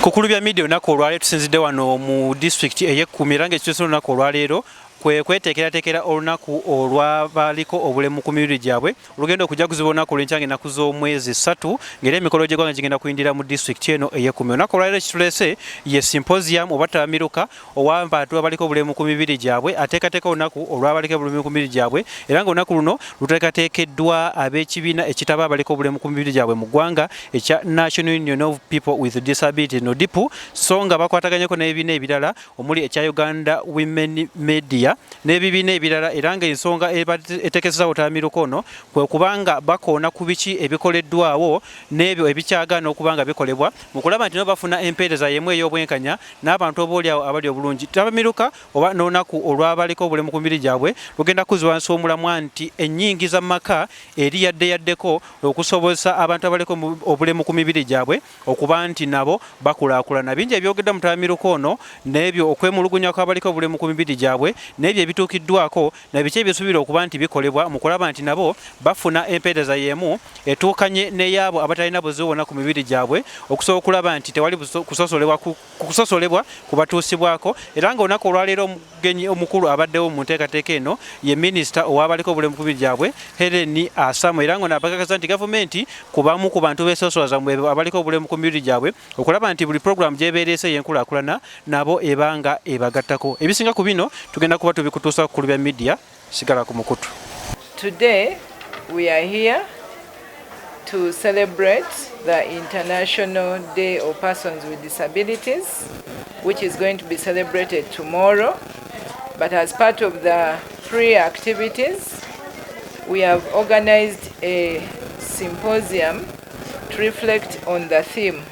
Kukulubya media olunaku olwaleero tusinzidde wano mu district ey'e Kumi era ng'ekituusa olunaku olwaleero kweteekerateekera olunaku olwabaliko obulemu ku mibiri gyabwe olugenda okujaguzibwa olunaku olw'enkya ng'ennaku z'omwezi 3 ng'era emikolo gy'eggwanga gigenda kuyindira mu district eno ey'e Kumi. Olunaku olwaleero ekituleese ye symposium oba ttamiruka ow'abantu abaliko obulemu ku mibiri gyabwe ateekateeka olunaku olw'abaliko obulemu ku mibiri gyabwe era ng'olunaku luno luteekateekeddwa ab'ekibiina ekitaba abaliko obulemu ku mibiri gyabwe mu ggwanga ekya National Union of People with Disabilities NODIPU so nga bakwataganyeko n'ebibiina ebirala omuli ekya Uganda Women Media n'ebibiina ebirala era ng'ensonga eteekesezza ttamiruka ono kwe kubanga bakoona ku biki ebikoleddwawo n'ebyo ebikyagaana okuba nga bikolebwa mu kulaba nti bafuna empeereza y'emu ey'obwenkanya n'abantu oboolyawo abali obulungi. Ttamiruka oba n'olunaku olw'abaliko obulemu ku mibiri gyabwe lugenda kuzibwa wansi w'omulamwa nti ennyingiza mu maka eri yaddeyaddeko okusobozesa abantu abaliko obulemu ku mibiri gyabwe okuba nti nabo bakulaakulana. Bingi ebyogedde mu ttamiruka ono n'ebyo okwemulugunya kw'abaliko obulemu ku mibiri gyabwe n'ebyo ebituukiddwako na biki ebisuubira okuba nti bikolebwa mu kulaba nti nabo bafuna empeereza y'emu etuukanye n'eyaabo abatalina buzibu bonna ku mibiri gyabwe okusobola okulaba nti tewali kusosolebwa kubatuusibwako era nga olunaku olwaleero omugenyi omukulu abaddewo mu nteekateeka eno ye minisita ow'abaliko obulemu ku mibiri gyabwe Helen Asamo era nga n'apakakaza nti gavumenti ku bamu ku bantu beesoosowaza mu abaliko obulemu ku mibiri gyabwe okulaba nti buli puroguramu gy'ebeereese y'enkulaakulana nabo ebanga ebagattako. Ebisinga ku bino tugenda kuba tubikutuusa ku Kulubya Media sigala ku mukutu. Today we are here to celebrate the International Day of Persons with Disabilities, which is going to be celebrated tomorrow. But as part of the pre-activities, we have organized a symposium to reflect on the theme.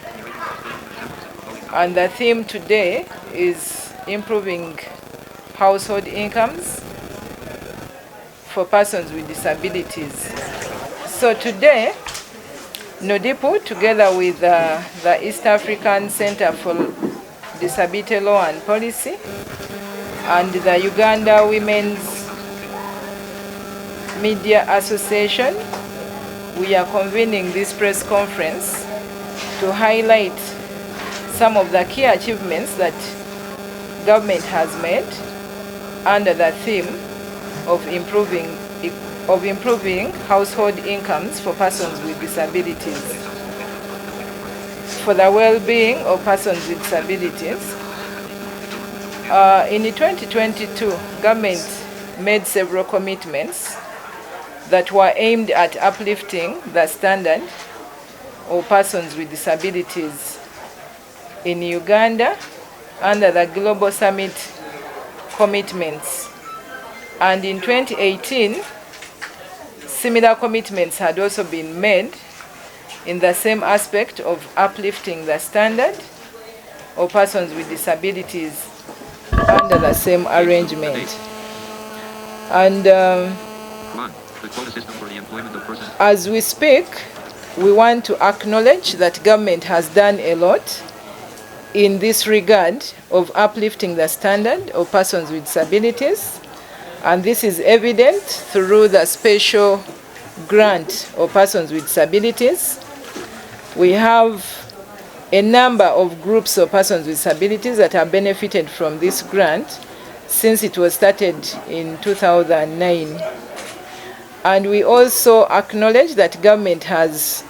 And the theme today is improving household incomes for persons with disabilities. So today, NODIPU, together with the East African Center for Disability Law and Policy and the Uganda Women's Media Association, we are convening this press conference to highlight some of the key achievements that government has made under the theme of improving household incomes for persons with disabilities. For the well-being of persons with disabilities, in 2022, government made several commitments that were aimed at uplifting the standard of persons with disabilities in Uganda under the Global Summit commitments. And in 2018, similar commitments had also been made in the same aspect of uplifting the standard of persons with disabilities under the same arrangement. And as we speak, we want to acknowledge that government has done a lot in this regard of uplifting the standard of persons with disabilities, and this is evident through the special grant of persons with disabilities. We have a number of groups of persons with disabilities that have benefited from this grant since it was started in 2009. And we also acknowledge that government has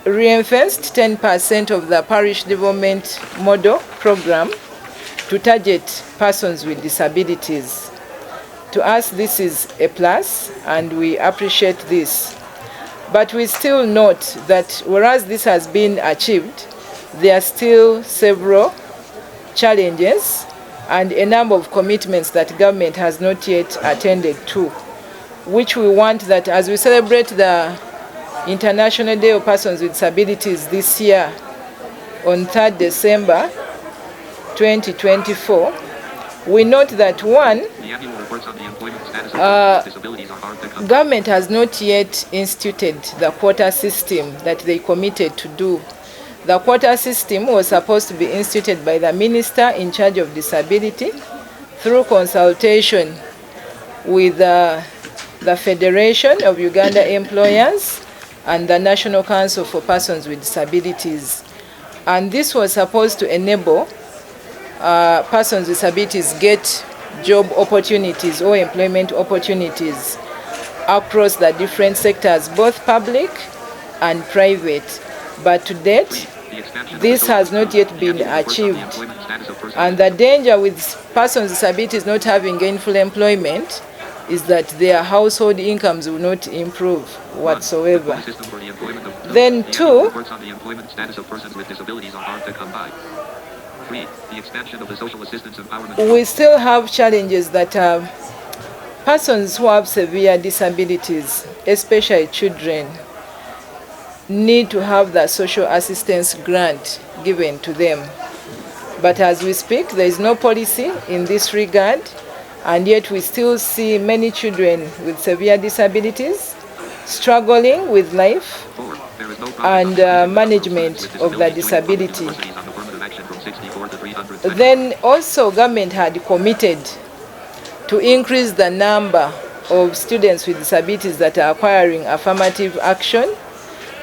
reinforced 10% of the parish development model program to target persons with disabilities. To us, this is a plus, and we appreciate this. But we still note that whereas this has been achieved, there are still several challenges and a number of commitments that government has not yet attended to, which we want that as we celebrate the International Day of Persons with Disabilities this year on 3rd December 2024, we note that one, government has not yet instituted the quota system that they committed to do. The quota system was supposed to be instituted by the Minister in charge of disability through consultation with the Federation of Uganda Employers and the National Council for Persons with Disabilities. And this was supposed to enable persons with disabilities get job opportunities or employment opportunities across the different sectors, both public and private. But to date, this has not yet been achieved. And the danger with persons with disabilities not having gainful employment is that their household incomes will not improve whatsoever. Then two, we still have challenges that persons who have severe disabilities, especially children, need to have the social assistance grant given to them. But as we speak, there is no policy in this regard, and yet we still see many children with severe disabilities struggling with life and management of the disability. Then also government had committed to increase the number of students with disabilities that are acquiring affirmative action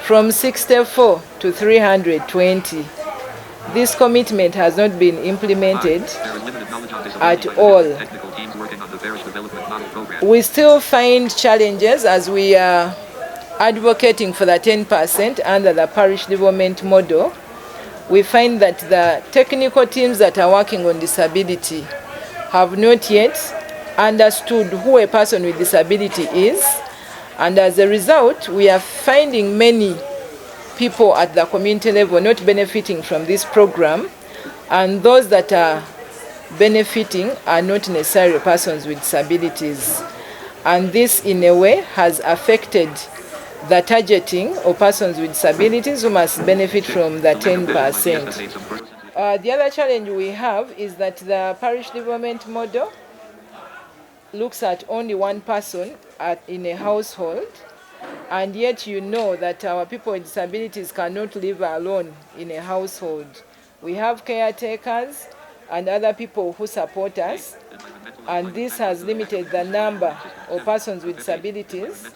from 64 to 320. This commitment has not been implemented at all. We still find challenges as we are advocating for the 10% under the parish development model. We find that the technical teams that are working on disability have not yet understood who a person with disability is, and as a result, we are finding many people at the community level not benefiting from this program, and those that are benefiting are not necessarily persons with disabilities. And this, in a way, has affected the targeting of persons with disabilities who must benefit from the 10%. The other challenge we have is that the parish development model looks at only one person in a household, and yet you know that our people with disabilities cannot live alone in a household. We have caretakers and other people who support us, and this has limited the number of persons with disabilities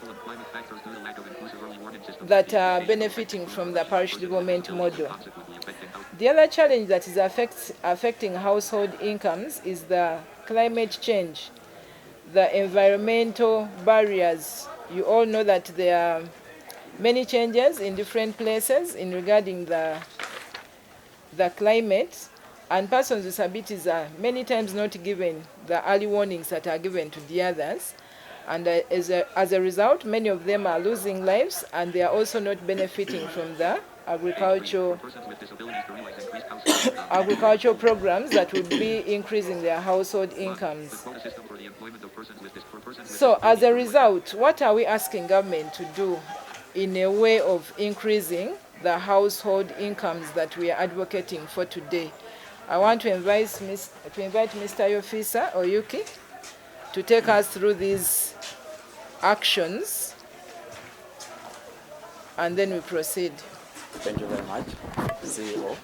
that are benefiting from the parish development model. The other challenge that is affecting household incomes is the climate change, the environmental barriers. You all know that there are many changes in different places in regarding the climate, and persons with disabilities are many times not given the early warnings that are given to the others. And as a result, many of them are losing lives, and they are also not benefiting from the agricultural programs that would be increasing their household incomes. So as a result, what are we asking government to do in a way of increasing the household incomes that we are advocating for today? I want to invite Mr. Yofisa Oyuki to take us through these actions, and then we proceed. Thank you very much, CEO.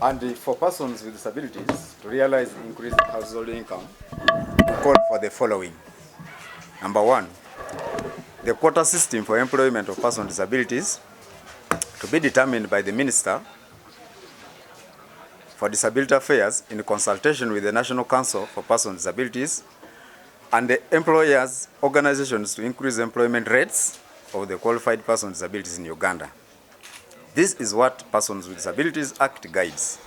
And for persons with disabilities to realize increased household income, we call for the following. Number one, the quota system for employment of persons with disabilities to be determined by the Minister for Disability Affairs in consultation with the National Council for Persons with Disabilities and the employers' organizations to increase employment rates of the qualified persons with disabilities in Uganda. This is what Persons with Disabilities Act guides.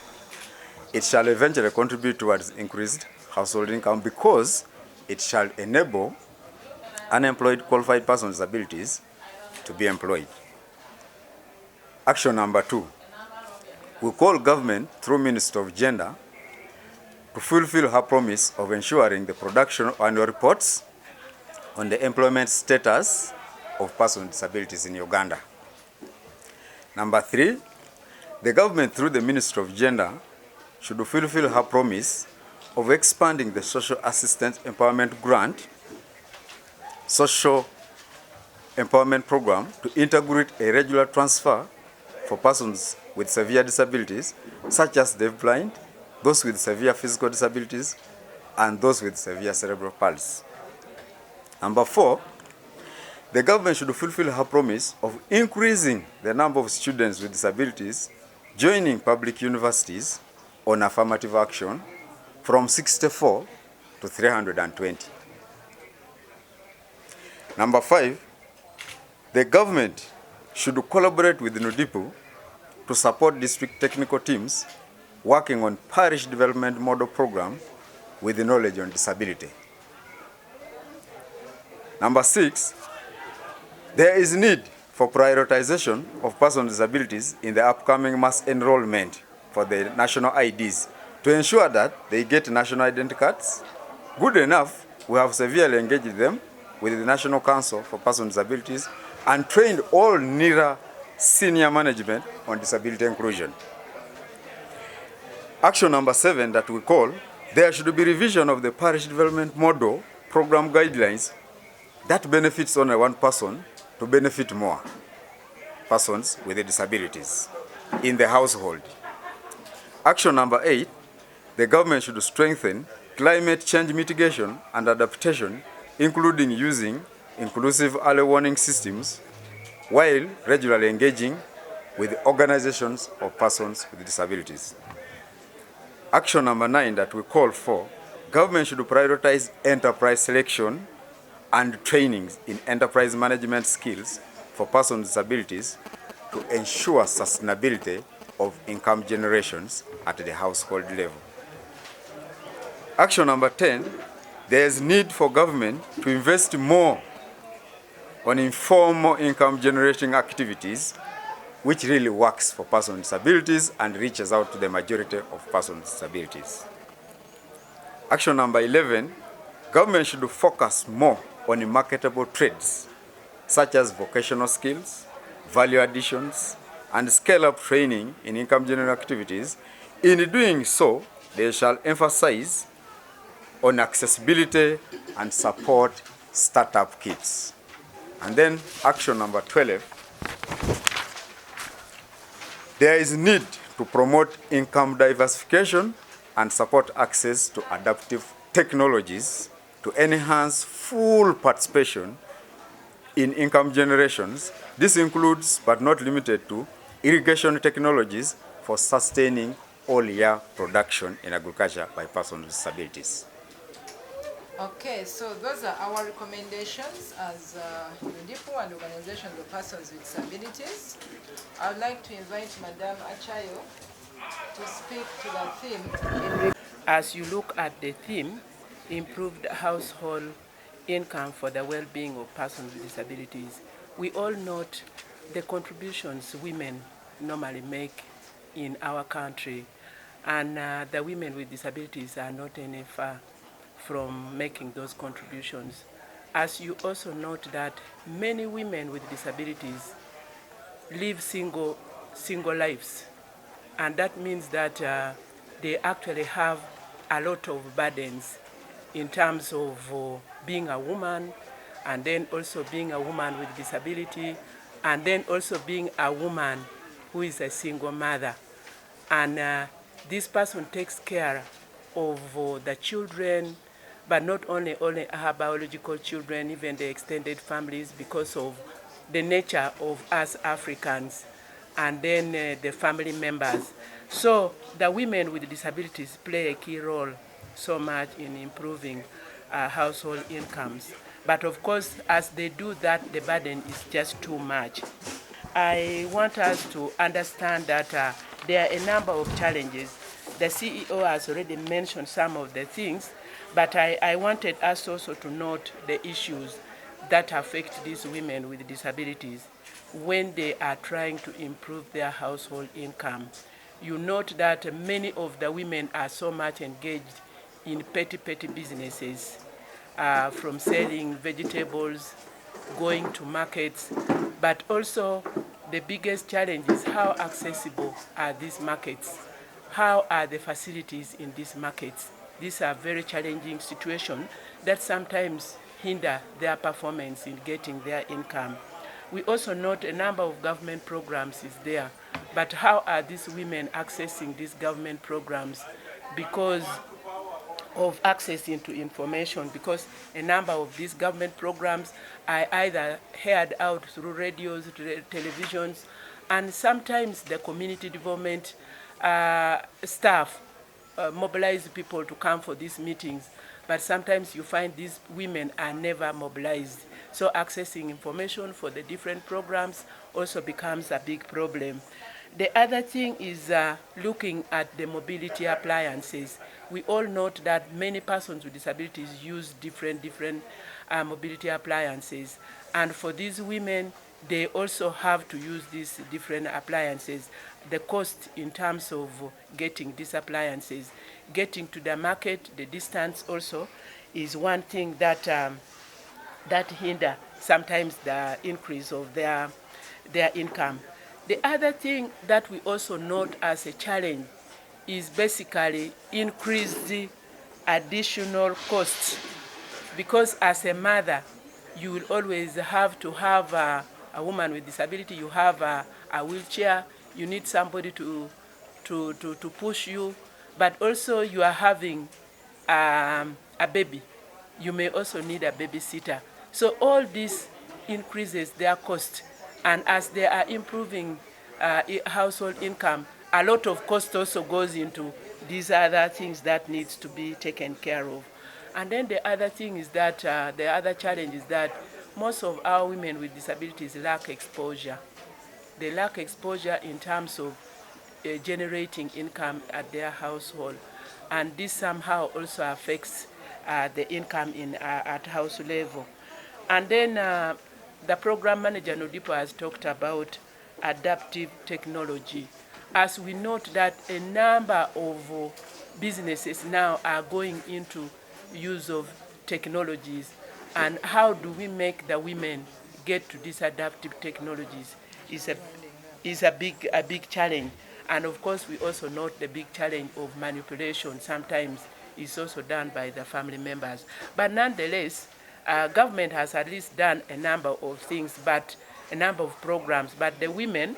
It shall eventually contribute towards increased household income because it shall enable unemployed qualified persons with disabilities to be employed. Action number two. We call government through Minister of Gender to fulfill her promise of ensuring the production of annual reports on the employment status of persons with disabilities in Uganda. Number three, the government through the Ministry of Gender should fulfill her promise of expanding the Social Assistance Empowerment Grant, Social Empowerment Program to integrate a regular transfer for persons with severe disabilities, such as deafblind, those with severe physical disabilities, and those with severe cerebral palsy. Number four, The government should fulfill her promise of increasing the number of students with disabilities joining public universities on affirmative action from 64 to 320. Number 5, the government should collaborate with NUDIPU to support district technical teams working on parish development model program with knowledge on disability. Number 6, there is need for prioritization of persons with disabilities in the upcoming mass enrollment for the national IDs to ensure that they get national identity cards. Good enough, we have severely engaged them with the National Council for Persons with Disabilities and trained all NIRA senior management on disability inclusion. Action number 7 that we call, there should be revision of the parish development model program guidelines that benefits only one person to benefit more persons with disabilities in the household. Action number 8, the government should strengthen climate change mitigation and adaptation, including using inclusive early warning systems while regularly engaging with organizations of persons with disabilities. Action number 9 that we call for, government should prioritize enterprise selection and trainings in enterprise management skills for persons with disabilities to ensure sustainability of income generations at the household level. Action number 10, there is need for government to invest more on informal income generating activities which really works for persons with disabilities and reaches out to the majority of persons with disabilities. Action number 11, government should focus more on marketable trades such as vocational skills, value additions, and scale-up training in income-generating activities. In doing so, they shall emphasize on accessibility and support startup kits. And then action number 12, there is need to promote income diversification and support access to adaptive technologies to enhance full participation in income generations. This includes, but not limited to, irrigation technologies for sustaining all-year production in agriculture by persons with disabilities. Okay, so those are our recommendations as UNDIPO and Organization of Persons with Disabilities. I would like to invite Madame Achayo to speak to the theme. As you look at the theme, improved household income for the well-being of persons with disabilities, we all note the contributions women normally make in our country, and the women with disabilities are not any far from making those contributions. As you also note that many women with disabilities live single lives, and that means that they actually have a lot of burdens in terms of being a woman, and then also being a woman with disability, and then also being a woman who is a single mother. And this person takes care of the children, but not only her biological children, even the extended families, because of the nature of us Africans, and then the family members. So the women with disabilities play a key role so much in improving household incomes. But of course, as they do that, the burden is just too much. I want us to understand that there are a number of challenges. The CEO has already mentioned some of the things, but I wanted us also to note the issues that affect these women with disabilities when they are trying to improve their household income. You note that many of the women are so much engaged in petty businesses, from selling vegetables, going to markets, but also the biggest challenge is how accessible are these markets? How are the facilities in these markets? These are very challenging situations that sometimes hinder their performance in getting their income. We also note a number of government programs is there, but how are these women accessing these government programs? Because of access into information, because a number of these government programs are either heard out through radios, televisions, and sometimes the community development staff mobilize people to come for these meetings, but sometimes you find these women are never mobilized. So accessing information for the different programs also becomes a big problem. The other thing is looking at the mobility appliances. We all note that many persons with disabilities use different mobility appliances. And for these women, they also have to use these different appliances. The cost in terms of getting these appliances, getting to the market, the distance also is one thing that that hinder sometimes the increase of their income. The other thing that we also note as a challenge is basically increased additional costs, because as a mother, you will always have to have a woman with disability, you have a wheelchair, you need somebody to push you, but also you are having a baby. You may also need a babysitter. So all this increases their cost, and as they are improving household income, a lot of cost also goes into these other things that needs to be taken care of. And then the other thing is that the other challenge is that most of our women with disabilities lack exposure. They lack exposure in terms of generating income at their household, and this somehow also affects the income at house level. And then the program manager Nodipo has talked about adaptive technology. As we note that a number of businesses now are going into use of technologies, and how do we make the women get to these adaptive technologies is a big challenge. And of course, we also note the big challenge of manipulation. Sometimes it's also done by the family members. But nonetheless, government has at least done a number of things, but a number of programs. But the women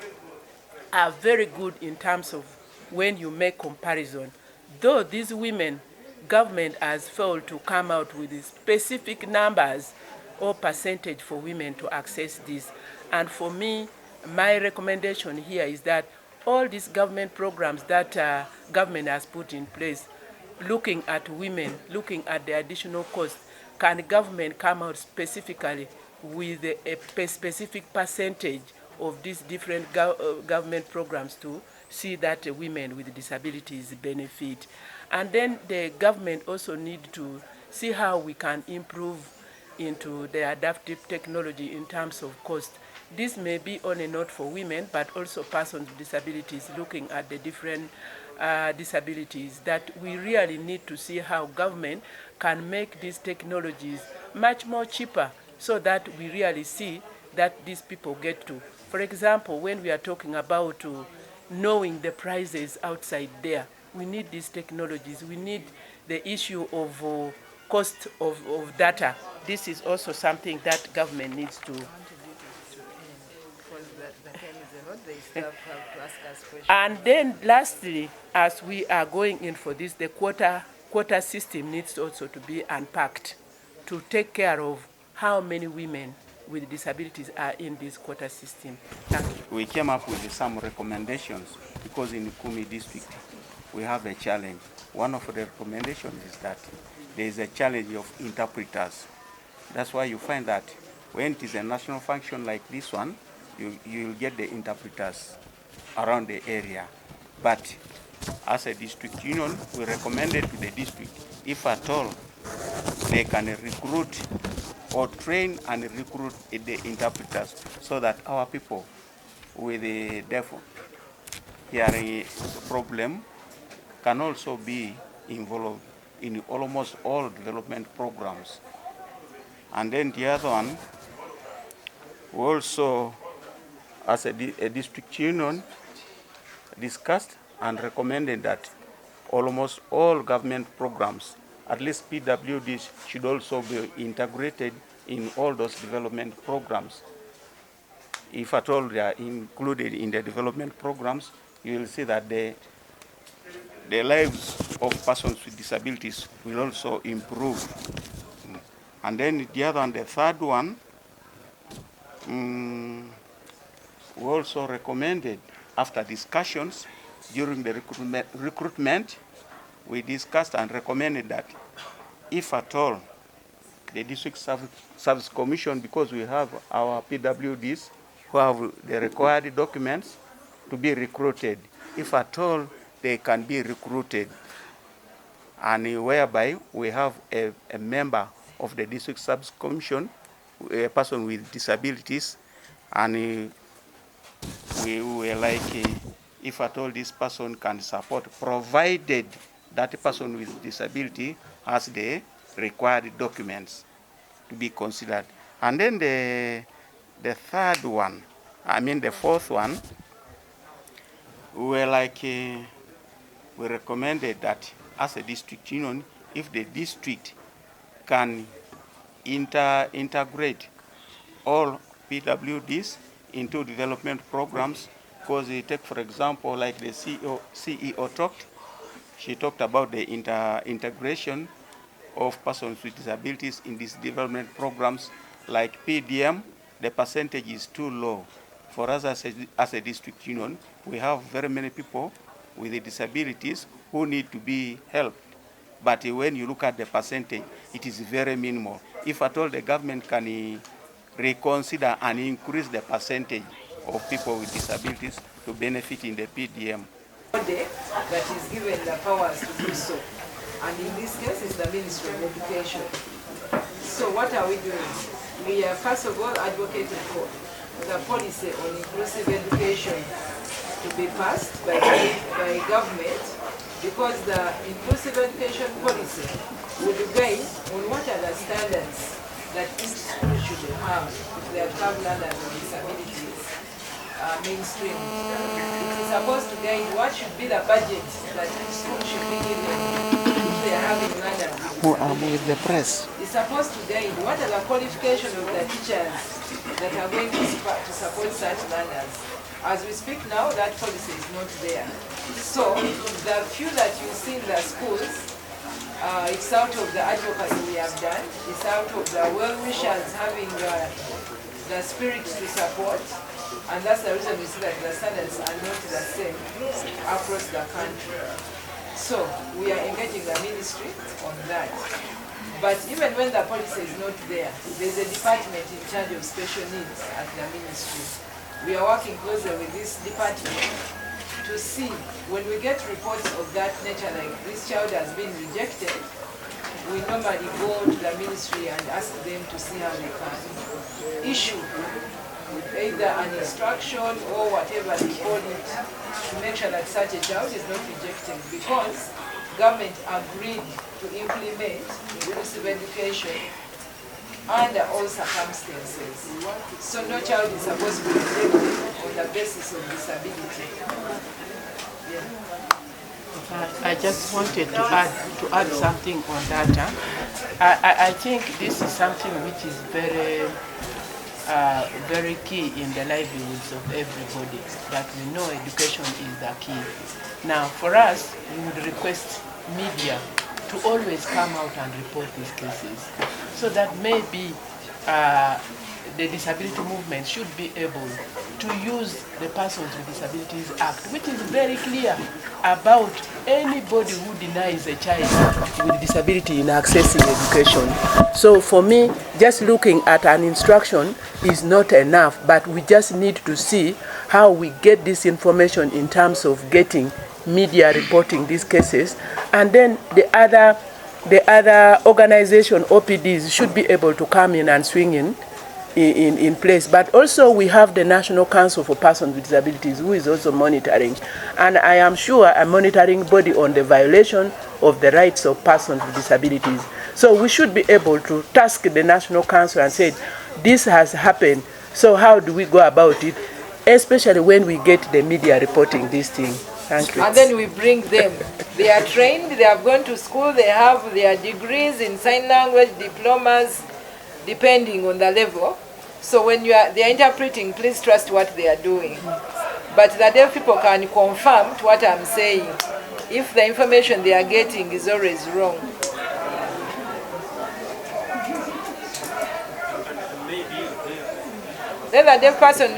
are very good in terms of when you make comparison. Though these women, government has failed to come out with specific numbers or percentage for women to access this. And for me, my recommendation here is that all these government programs that government has put in place, looking at women, looking at the additional cost, can government come out specifically with a specific percentage of these different government programs to see that women with disabilities benefit. And then the government also need to see how we can improve into the adaptive technology in terms of cost. This may be only not for women, but also persons with disabilities, looking at the different disabilities, that we really need to see how government can make these technologies much more cheaper, so that we really see that these people get to. For example, when we are talking about knowing the prices outside there, we need these technologies. We need the issue of cost of data. This is also something that government needs to. And then lastly, as we are going in for this, the quota system needs also to be unpacked to take care of how many women with disabilities are in this quota system. Thank you. We came up with some recommendations because in the Kumi district we have a challenge. One of the recommendations is that there is a challenge of interpreters. That's why you find that when it is a national function like this one, you will get the interpreters around the area. But as a district union, we recommended to the district, if at all, they can recruit or train and recruit the interpreters so that our people with the deaf hearing problem can also be involved in almost all development programs. And then the other one, we also, as a district union, discussed and recommended that almost all government programs, at least PWDs, should also be integrated in all those development programs. If at all they are included in the development programs, you will see that the lives of persons with disabilities will also improve. And then the other one, the third one, we also recommended, after discussions during the recruitment, we discussed and recommended that if at all the District Service Commission, because we have our PWDs who have the required documents to be recruited, if at all they can be recruited, and whereby we have a member of the District Service Commission, a person with disabilities, and we were like, if at all this person can support, provided that person with disability has the required documents to be considered. And then the third one, the fourth one, we were like, we recommended that as a district union, if the district can integrate all PWDs into development programs, because they take, for example, like the CEO talked, she talked about the integration of persons with disabilities in these development programs. Like PDM, the percentage is too low. For us as a district union, we have very many people with the disabilities who need to be helped. But when you look at the percentage, it is very minimal. If at all the government can reconsider and increase the percentage of people with disabilities to benefit in the PDM. Body that is given the powers to do so. And in this case, it's the Ministry of Education. So what are we doing? We are first of all advocating for the policy on inclusive education to be passed by government, because the inclusive education policy would guide on what are the standards that each school should have if they have learners with disabilities mainstream. It is supposed to guide what should be the budget that each school should be given if they are having learners With the press. It's supposed to guide what are the qualifications of the teachers that are going to support such learners. As we speak now, that policy is not there. So the few that you see in the schools, it's out of the advocacy we have done. It's out of the well-wishers having the spirit to support. And that's the reason we see that the standards are not the same across the country. So we are engaging the ministry on that. But even when the policy is not there, there's a department in charge of special needs at the ministry. We are working closely with this department to see when we get reports of that nature, like this child has been rejected, we normally go to the ministry and ask them to see how they can issue either an instruction or whatever they call it to make sure that such a child is not rejected, because government agreed to implement inclusive education under all circumstances. So no child is supposed to be rejected on the basis of disability. Yeah. I just wanted to add something on that. I think this is something which is very key in the livelihoods of everybody, that we know education is the key. Now, for us, we would request media to always come out and report these cases, so that maybe the disability movement should be able to use the Persons with Disabilities Act, which is very clear about anybody who denies a child with disability in accessing education. So for me, just looking at an instruction is not enough, but we just need to see how we get this information in terms of getting media reporting these cases, and then the other organization, OPDs, should be able to come in and swing in place. But also we have the National Council for Persons with Disabilities, who is also monitoring, and I am sure a monitoring body on the violation of the rights of persons with disabilities. So we should be able to task the National Council and say, this has happened, so how do we go about it, especially when we get the media reporting this thing. Thank you. And then we bring them. They are trained, they have gone to school, they have their degrees in sign language, diplomas, depending on the level. So when they are interpreting, please trust what they are doing. But the deaf people can confirm to what I'm saying. if the information they are getting is always wrong. Let the deaf person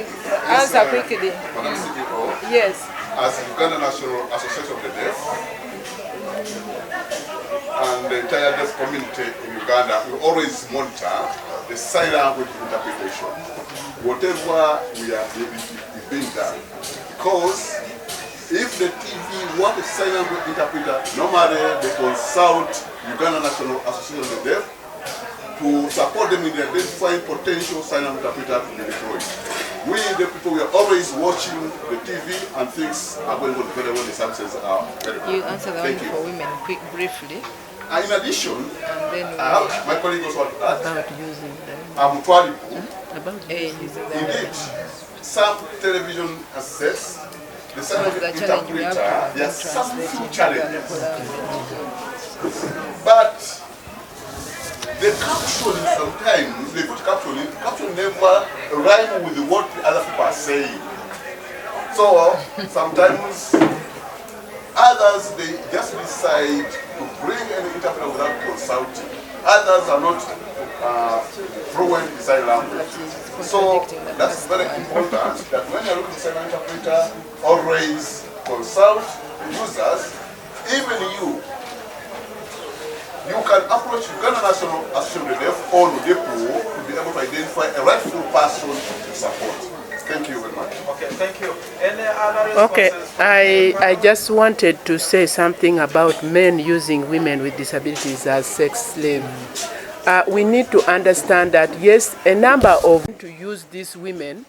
answer quickly. Madam CEO, Yes. as Uganda National Association of the Deaf and the entire deaf community in Uganda, we always monitor the sign language interpretation. Whatever we are being done. Because if the TV want a sign language interpreter, normally they consult Uganda National Association of the Deaf to support them in identifying potential sign language interpreter to be deployed. We, the people, we are always watching the TV and things are going on very well, the services are very well. You answer the one for women briefly. In addition, And then my colleague also want to add, about using about the some television assets, the sign language interpreter, there are some few challenges. But the caption sometimes, the good caption never rhyme with what the other people are saying. So sometimes others, they just decide to bring an interpreter without consulting. Others are not fluent in sign language. So that's very important that when you're looking for an interpreter, always consult users, even you. You can approach Uganda National Association of the Deaf or Depo to be able to identify a rightful person to support. Thank you very much. Okay, thank you. Any other Okay, I just wanted to say something about men using women with disabilities as sex slaves. We need to understand that, yes, a number of to use these women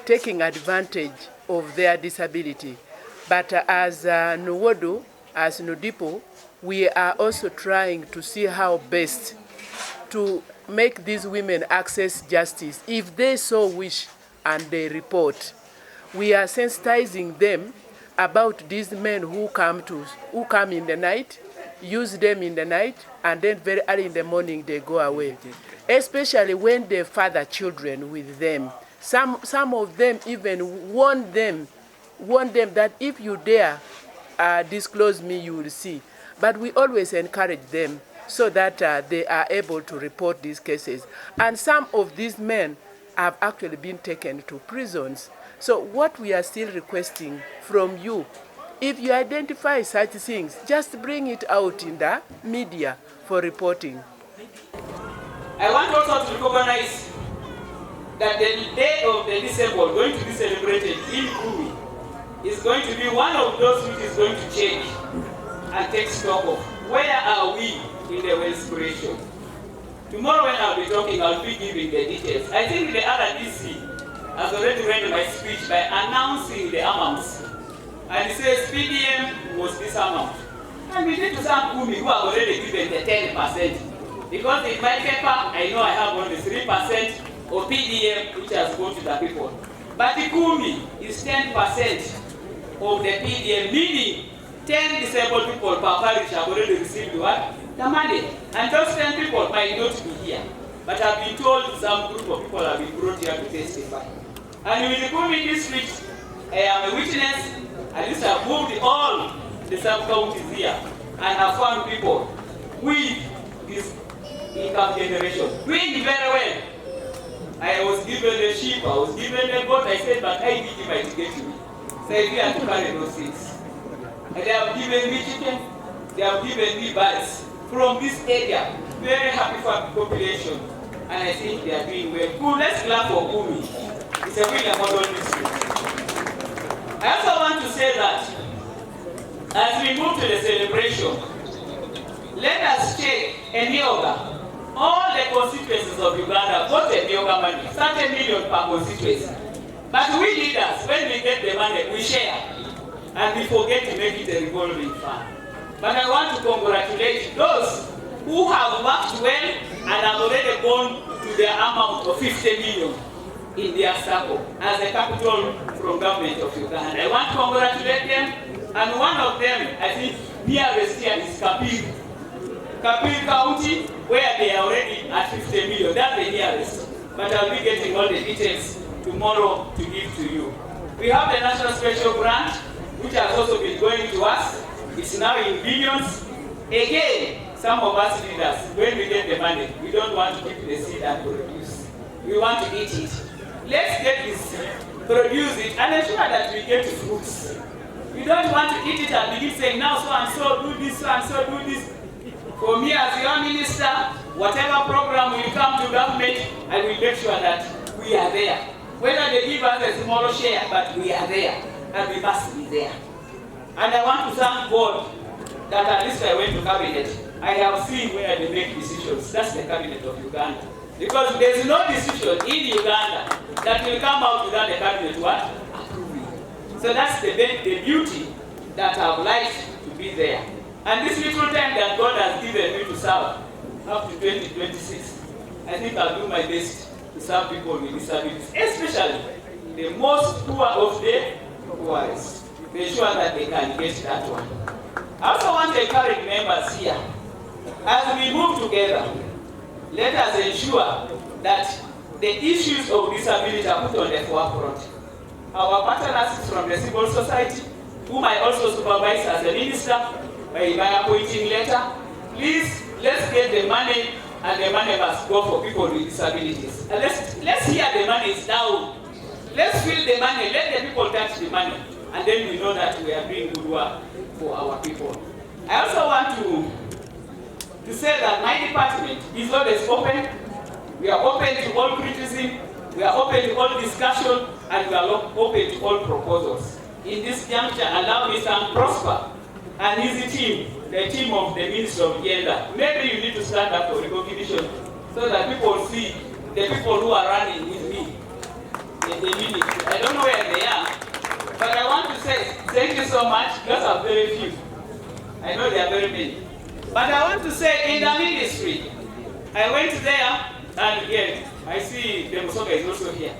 taking advantage of their disability. But as Nuwodo, as Nudipo, we are also trying to see how best to make these women access justice if they so wish and they report. We are sensitizing them about these men who come in the night, use them in the night, and then very early in the morning they go away. Especially when they father children with them. Some of them even warn them that if you dare disclose me, you will see. But we always encourage them so that they are able to report these cases. And some of these men have actually been taken to prisons. So what we are still requesting from you, if you identify such things, just bring it out in the media for reporting. I want also to recognize that the Day of the Disabled going to be celebrated in Kumi is going to be one of those which is going to change and take stock of where are we in the inspiration. Tomorrow when I'll be talking, I'll be giving the details. I think the other DC has already read my speech by announcing the amounts. And he says PDM was this amount. And we need to some Kumi who have already given the 10%. Because in my paper, I know I have only 3% of PDM which has gone to the people. But the Kumi is 10% of the PDM, meaning 10 disabled people per parish have already received what? The money. And those 10 people might not be here. But I've been told some group of people have been brought here to testify. And with the Kumi district, I am a witness. At least I've moved all the sub-counties here and have found people with this income generation doing very well. I was given a sheep, I was given a goat, I said, but I did might get to me. So if you have to carry those things. And they have given me chicken, they have given me birds from this area. Very happy for the population. And I think they are doing well. Cool, let's clap for Kumi. It's a really model district. I also want to say that as we move to the celebration, let us check Enioga. All the constituencies of Uganda got Enioga money, 30 million per constituency. But we leaders, when we get the money, we share. And we forget to make it a revolving fund. But I want to congratulate those who have worked well and have already gone to their amount of 50 million in their circle as a capital from government of Uganda. I want to congratulate them. And one of them, I think, nearest here is Kapir County, where they are already at 50 million. That's the nearest. But I'll be getting all the details tomorrow to give to you. We have the National Special Grant, which has also been going to us. It's now in billions. Again, some of us leaders, when we get the money, we don't want to keep the seed and produce. We want to eat it. Let's get this seed, produce it, and ensure that we get fruits. We don't want to eat it and begin saying, now so and so do this, so and so do this. For me as your minister, whatever program will come to government, I will make sure that we are there. Whether they give us a small share, but we are there, and we must be there. And I want to thank God that at least I went to cabinet. I have seen where they make decisions. That's the cabinet of Uganda. Because there is no decision in Uganda that will come out without the cabinet what? Approving. So that's the beauty that I would like to be there. And this little time that God has given me to serve, up to 2026, I think I'll do my best to serve people with disabilities, especially the most poor of the poorest, to ensure that they can get that one. I also want to encourage members here, as we move together, let us ensure that the issues of disability are put on the forefront. Our partners from the civil society, whom I also supervise as a minister, by appointing letter, please, let's get the money, and the money must go for people with disabilities. And let's hear the money is down. Let's feel the money, let the people touch the money, and then we know that we are doing good work for our people. I also want to say that my department is always open. We are open to all criticism, we are open to all discussion, and we are open to all proposals. In this juncture, allow me to Prosper and his team, the team of the Minister of Gender. Maybe you need to stand up for recognition so that people see the people who are running with me in the ministry. I don't know where they are, but I want to say thank you so much. Those are very few. I know there are very many. But I want to say in the ministry, I went there, and again, I see the Musoka is also here.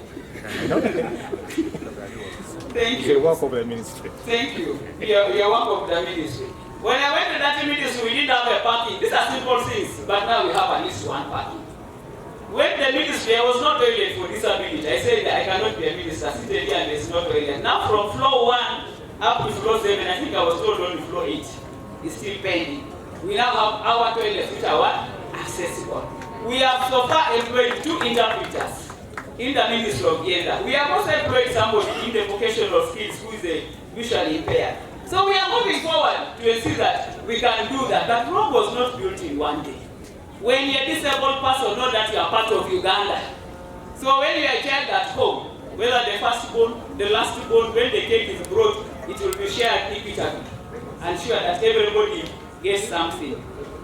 Thank you. The work of the ministry. Thank you. Your work of the ministry. When I went to that ministry, we didn't have a parking. These are simple things, but now we have at least one parking. When the ministry, I was not toilet for disability. I said that I cannot be a minister, seated here and there's no toilet. Now from floor 1 up to floor 7, I think I was told only floor 8 is still pending. We now have our toilets which are what? Accessible. We have so far employed 2 interpreters in the Ministry of Gender. We have also employed somebody in the vocational skills who is visually impaired. So we are moving forward to see that we can do that. That Rome was not built in one day. When you're a disabled person, know that you are part of Uganda. So when you're a child at home, whether the firstborn, the lastborn, when the cake is brought, it will be shared equitably. And sure that everybody gets something.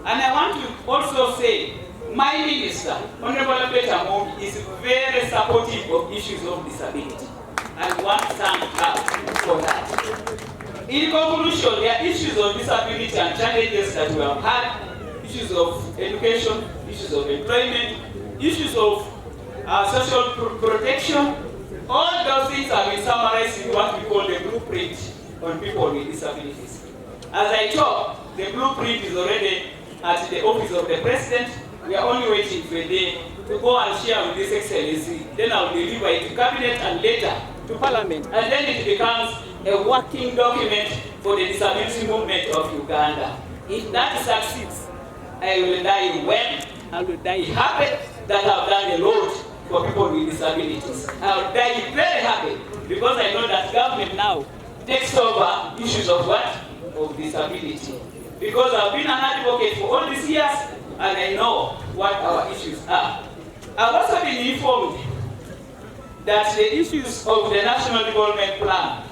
And I want to also say, my minister, Honorable Peter Mongi, is very supportive of issues of disability. And want to thank her for that. In conclusion, there are issues of disability and challenges that we have had, issues of education, issues of employment, issues of social protection. All those things have been summarized in what we call the blueprint on people with disabilities. As I talk, the blueprint is already at the office of the president. We are only waiting for a day to go and share with His Excellency. Then I will deliver it to cabinet and later to parliament. And then it becomes a working document for the disability movement of Uganda. If that succeeds, I will die well, I will die happy that I have done a lot for people with disabilities. I will die very happy because I know that government now takes over issues of what? Of disability. Because I've been an advocate for all these years and I know what our issues are. I've also been informed that the issues of the National Development Plan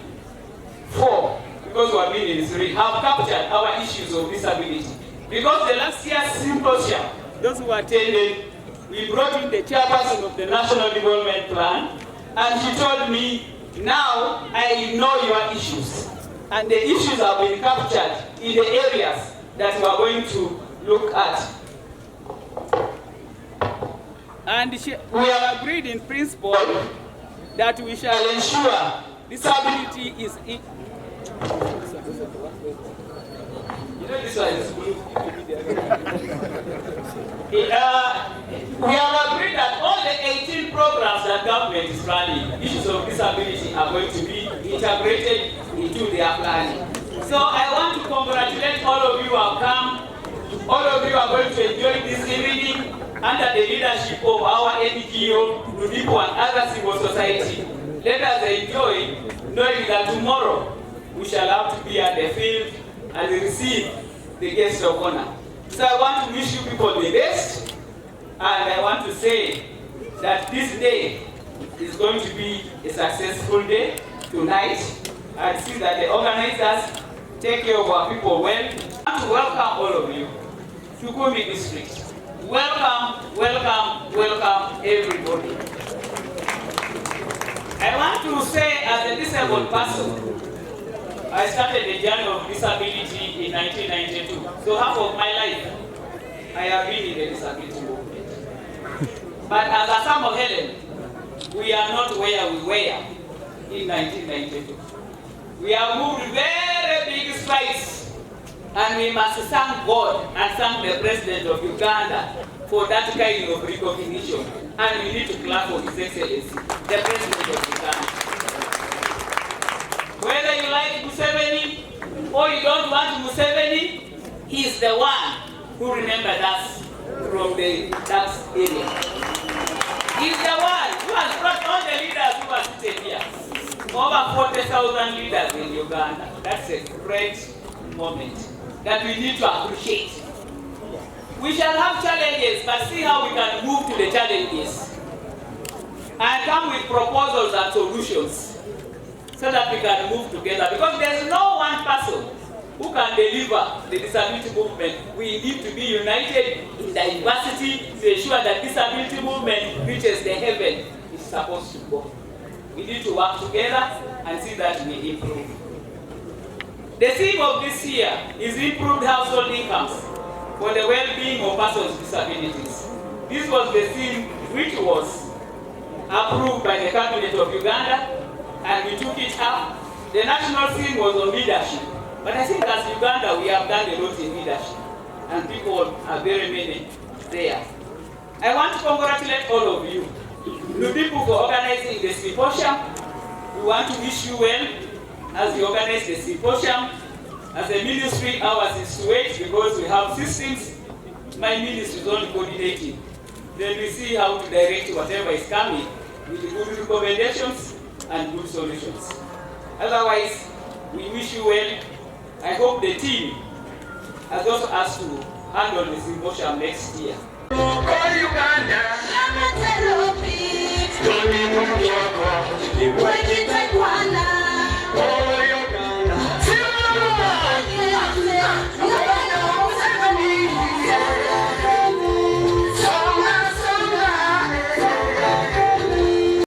4, because we have been in 3, have captured our issues of disability. Because the last year's symposium, those who attended, we brought in the chairperson of the National Development Plan, and she told me, now I know your issues. And the issues have been captured in the areas that we are going to look at. And we have agreed in principle that we shall ensure disability is in. You know this one is blue. We have agreed that all the 18 programs that government is planning, issues of disability are going to be integrated into their planning. So I want to congratulate all of you who have come. All of you are going to enjoy this evening under the leadership of our NGO, Ludipo and other civil society. Let us enjoy knowing that tomorrow we shall have to be at the field and receive the guest of honor. So I want to wish you people the best, and I want to say that this day is going to be a successful day tonight, and see that the organizers take care of our people well. I want to welcome all of you to Kumi district. Welcome, welcome, welcome everybody. I want to say, as a disabled person, I started the journey of disability in 1992. So half of my life, I have been in the disability movement. But as a son of Helen, we are not where we were in 1992. We have moved very big strides, and we must thank God and thank the President of Uganda for that kind of recognition. And we need to clap for His Excellency, the President of Uganda. Whether you like Museveni or you don't want Museveni, he is the one who remembered us from the tax area. He is the one who has brought all the leaders who are seated here. Over 40,000 leaders in Uganda. That's a great moment that we need to appreciate. We shall have challenges, but see how we can move to the challenges and come with proposals and solutions so that we can move together. Because there's no one person who can deliver the disability movement. We need to be united in diversity to ensure that disability movement reaches the heaven it's supposed to go. We need to work together and see that we improve. The theme of this year is improved household incomes for the well-being of persons with disabilities. This was the theme which was approved by the Cabinet of Uganda, and we took it up. The national theme was on leadership. But I think as Uganda, we have done a lot in leadership, and people are very many there. I want to congratulate all of you, Ludipo, for organizing the symposium. We want to wish you well as you organize the symposium. As a ministry, ours is to wait because we have systems. My ministry is only coordinating. Then we see how to direct whatever is coming with good recommendations and good solutions. Otherwise, we wish you well. I hope the team has also asked to handle the symposium next year. Uganda.